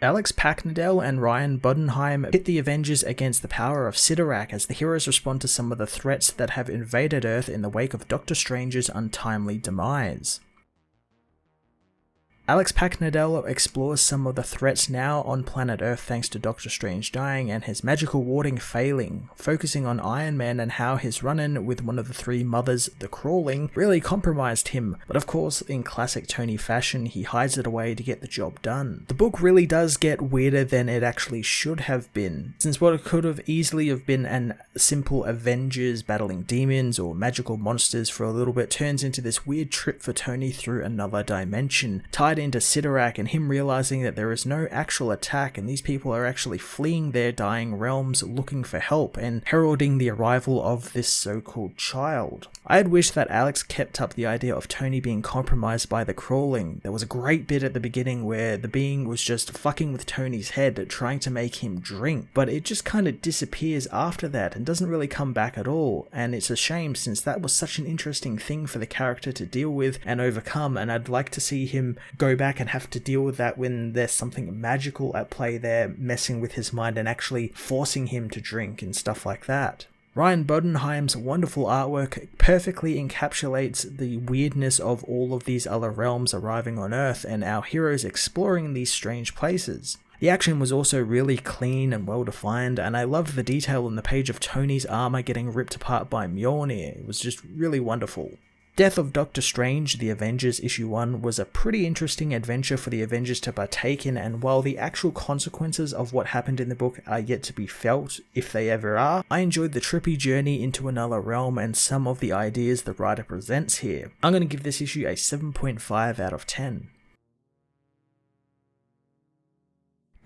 Alex Packnadel and Ryan Bodenheim pit the Avengers against the power of Cyttorak as the heroes respond to some of the threats that have invaded Earth in the wake of Doctor Strange's untimely demise. Alex Packnadel explores some of the threats now on planet Earth thanks to Doctor Strange dying and his magical warding failing, focusing on Iron Man and how his run-in with one of the three mothers, the Crawling, really compromised him, but of course, in classic Tony fashion, he hides it away to get the job done. The book really does get weirder than it actually should have been, since what could have easily have been an simple Avengers battling demons or magical monsters for a little bit turns into this weird trip for Tony through another dimension, tied into Cyttorak and him realizing that there is no actual attack and these people are actually fleeing their dying realms looking for help and heralding the arrival of this so-called child. I had wished that Alex kept up the idea of Tony being compromised by the Crawling. There was a great bit at the beginning where the being was just fucking with Tony's head, trying to make him drink, but it just kind of disappears after that and doesn't really come back at all, and it's a shame since that was such an interesting thing for the character to deal with and overcome, and I'd like to see him go back and have to deal with that when there's something magical at play there messing with his mind and actually forcing him to drink and stuff like that. Ryan Bodenheim's wonderful artwork perfectly encapsulates the weirdness of all of these other realms arriving on Earth and our heroes exploring these strange places. The action was also really clean and well defined, and I loved the detail in the page of Tony's armor getting ripped apart by Mjolnir. It was just really wonderful. Death of Doctor Strange, The Avengers Issue 1 was a pretty interesting adventure for the Avengers to partake in, and while the actual consequences of what happened in the book are yet to be felt, if they ever are, I enjoyed the trippy journey into another realm and some of the ideas the writer presents here. I'm going to give this issue a 7.5 out of 10.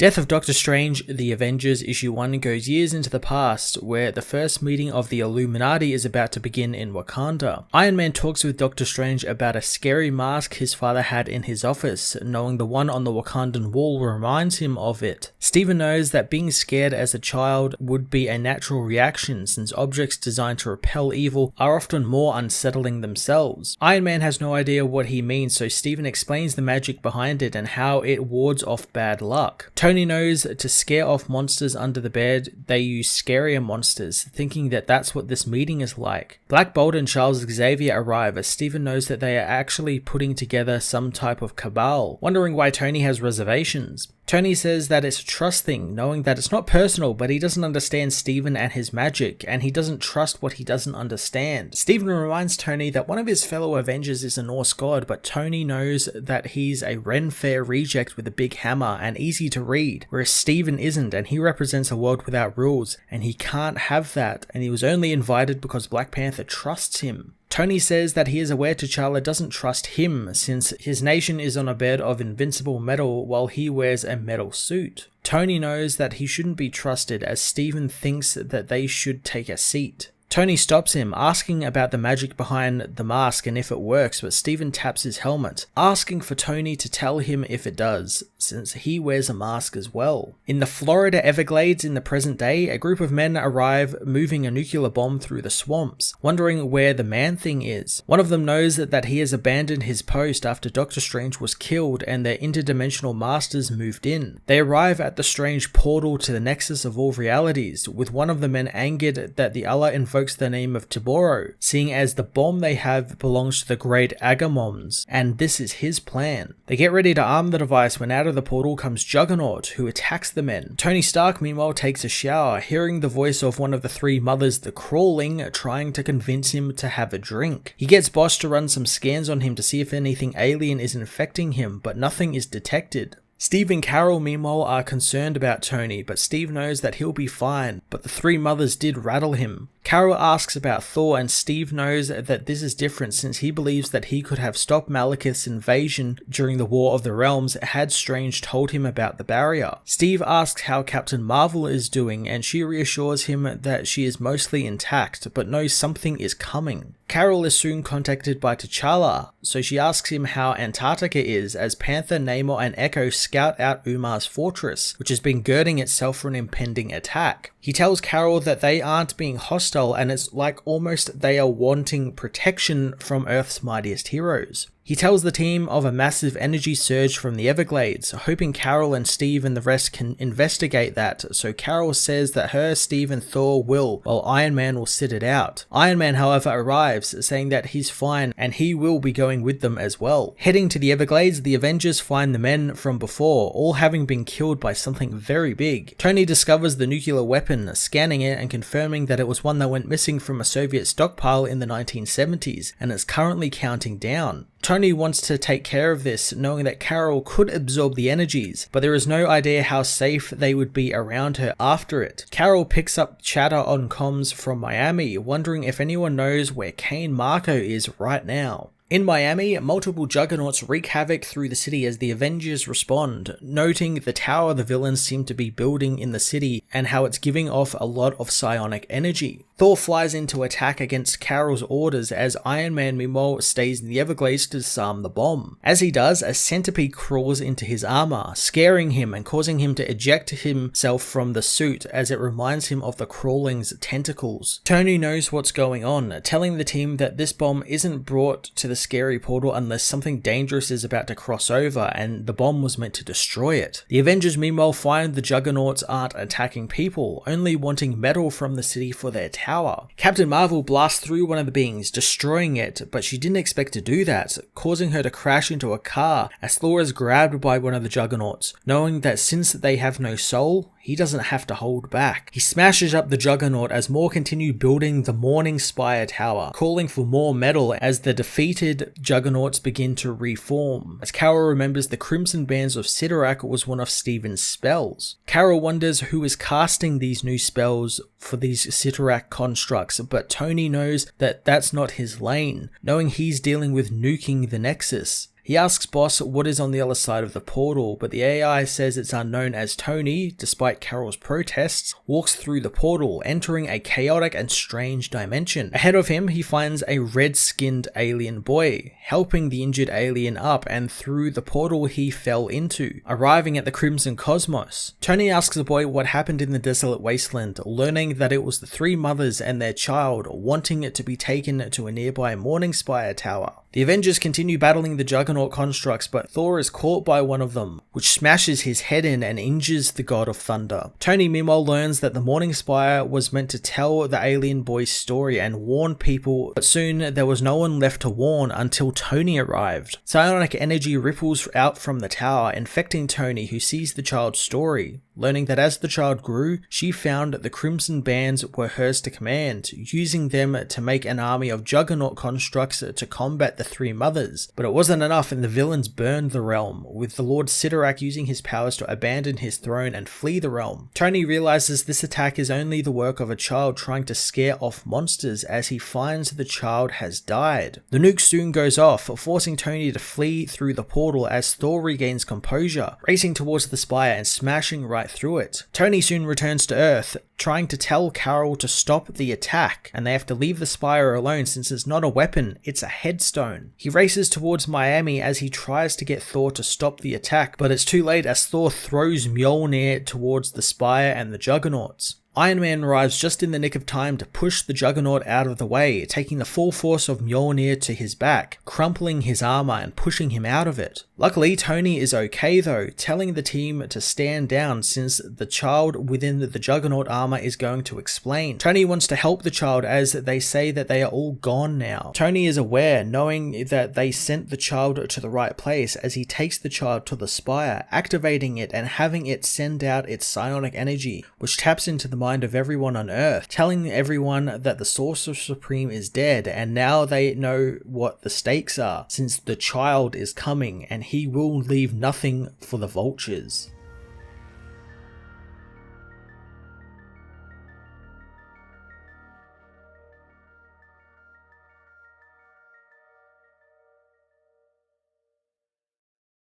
Death of Doctor Strange, The Avengers Issue 1 goes years into the past, where the first meeting of the Illuminati is about to begin in Wakanda. Iron Man talks with Doctor Strange about a scary mask his father had in his office, knowing the one on the Wakandan wall reminds him of it. Stephen knows that being scared as a child would be a natural reaction, since objects designed to repel evil are often more unsettling themselves. Iron Man has no idea what he means, so Stephen explains the magic behind it and how it wards off bad luck. Tony knows to scare off monsters under the bed, they use scarier monsters, thinking that that's what this meeting is like. Black Bolt and Charles Xavier arrive as Stephen knows that they are actually putting together some type of cabal, wondering why Tony has reservations. Tony says that it's a trust thing, knowing that it's not personal, but he doesn't understand Stephen and his magic, and he doesn't trust what he doesn't understand. Stephen reminds Tony that one of his fellow Avengers is a Norse god, but Tony knows that he's a Ren Fair reject with a big hammer and easy to read, whereas Stephen isn't, and he represents a world without rules, and he can't have that, and he was only invited because Black Panther trusts him. Tony says that he is aware T'Challa doesn't trust him since his nation is on a bed of invincible metal while he wears a metal suit. Tony knows that he shouldn't be trusted as Stephen thinks that they should take a seat. Tony stops him, asking about the magic behind the mask and if it works, but Stephen taps his helmet, asking for Tony to tell him if it does, since he wears a mask as well. In the Florida Everglades in the present day, a group of men arrive moving a nuclear bomb through the swamps, wondering where the Man-Thing is. One of them knows that he has abandoned his post after Doctor Strange was killed and their interdimensional masters moved in. They arrive at the strange portal to the nexus of all realities, with one of the men angered that the other invokes the name of Tiboro, seeing as the bomb they have belongs to the great Agamons, and this is his plan. They get ready to arm the device when out of the portal comes Juggernaut, who attacks the men. Tony Stark meanwhile takes a shower, hearing the voice of one of the three mothers, the Crawling, trying to convince him to have a drink. He gets Bosch to run some scans on him to see if anything alien is infecting him, but nothing is detected. Steve and Carol meanwhile are concerned about Tony, but Steve knows that he'll be fine, but the three mothers did rattle him. Carol asks about Thor, and Steve knows that this is different since he believes that he could have stopped Malekith's invasion during the War of the Realms had Strange told him about the barrier. Steve asks how Captain Marvel is doing, and she reassures him that she is mostly intact, but knows something is coming. Carol is soon contacted by T'Challa, so she asks him how Antarctica is as Panther, Namor and Echo scout out Umar's fortress, which has been girding itself for an impending attack. He tells Carol that they aren't being hostile and it's like almost they are wanting protection from Earth's mightiest heroes. He tells the team of a massive energy surge from the Everglades, hoping Carol and Steve and the rest can investigate that, so Carol says that her, Steve and Thor will, while Iron Man will sit it out. Iron Man, however, arrives, saying that he's fine and he will be going with them as well. Heading to the Everglades, the Avengers find the men from before, all having been killed by something very big. Tony discovers the nuclear weapon, scanning it and confirming that it was one that went missing from a Soviet stockpile in the 1970s, and is currently counting down. Tony wants to take care of this, knowing that Carol could absorb the energies, but there is no idea how safe they would be around her after it. Carol picks up chatter on comms from Miami, wondering if anyone knows where Kane Marco is right now. In Miami, multiple Juggernauts wreak havoc through the city as the Avengers respond, noting the tower the villains seem to be building in the city and how it's giving off a lot of psionic energy. Thor flies in to attack against Carol's orders as Iron Man meanwhile stays in the Everglades to disarm the bomb. As he does, a centipede crawls into his armor, scaring him and causing him to eject himself from the suit as it reminds him of the crawling's tentacles. Tony knows what's going on, telling the team that this bomb isn't brought to the scary portal unless something dangerous is about to cross over, and the bomb was meant to destroy it. The Avengers meanwhile find the Juggernauts aren't attacking people, only wanting metal from the city for their tower. Captain Marvel blasts through one of the beings, destroying it, but she didn't expect to do that, causing her to crash into a car as Thor is grabbed by one of the Juggernauts, knowing that since they have no soul, he doesn't have to hold back. He smashes up the Juggernaut as more continue building the Morning Spire Tower, calling for more metal as the defeated Juggernauts begin to reform. As Carol remembers, the Crimson Bands of Cyttorak was one of Stephen's spells. Carol wonders who is casting these new spells for these Cyttorak constructs, but Tony knows that that's not his lane, knowing he's dealing with nuking the Nexus. He asks Boss what is on the other side of the portal, but the AI says it's unknown as Tony, despite Carol's protests, walks through the portal, entering a chaotic and strange dimension. Ahead of him, he finds a red-skinned alien boy, helping the injured alien up and through the portal he fell into, arriving at the Crimson Cosmos. Tony asks the boy what happened in the desolate wasteland, learning that it was the three mothers and their child wanting it to be taken to a nearby Morning Spire Tower. The Avengers continue battling the Juggernaut constructs, but Thor is caught by one of them, which smashes his head in and injures the God of Thunder. Tony meanwhile learns that the Morning Spire was meant to tell the alien boy's story and warn people, but soon there was no one left to warn until Tony arrived. Psionic energy ripples out from the tower, infecting Tony, who sees the child's story, learning that as the child grew, she found the Crimson Bands were hers to command, using them to make an army of Juggernaut constructs to combat the three mothers. But it wasn't enough and the villains burned the realm, with the Lord Cyttorak using his powers to abandon his throne and flee the realm. Tony realizes this attack is only the work of a child trying to scare off monsters as he finds the child has died. The nuke soon goes off, forcing Tony to flee through the portal as Thor regains composure, racing towards the spire and smashing right through it. Tony soon returns to Earth, trying to tell Carol to stop the attack, and they have to leave the spire alone since it's not a weapon, it's a headstone. He races towards Miami as he tries to get Thor to stop the attack, but it's too late as Thor throws Mjolnir towards the spire and the Juggernauts. Iron Man arrives just in the nick of time to push the Juggernaut out of the way, taking the full force of Mjolnir to his back, crumpling his armor and pushing him out of it. Luckily, Tony is okay though, telling the team to stand down since the child within the Juggernaut armor is going to explain. Tony wants to help the child as they say that they are all gone now. Tony is aware, knowing that they sent the child to the right place as he takes the child to the spire, activating it and having it send out its psionic energy, which taps into the mind of everyone on Earth, telling everyone that the Sorcerer Supreme is dead, and now they know what the stakes are, since the child is coming and he will leave nothing for the vultures.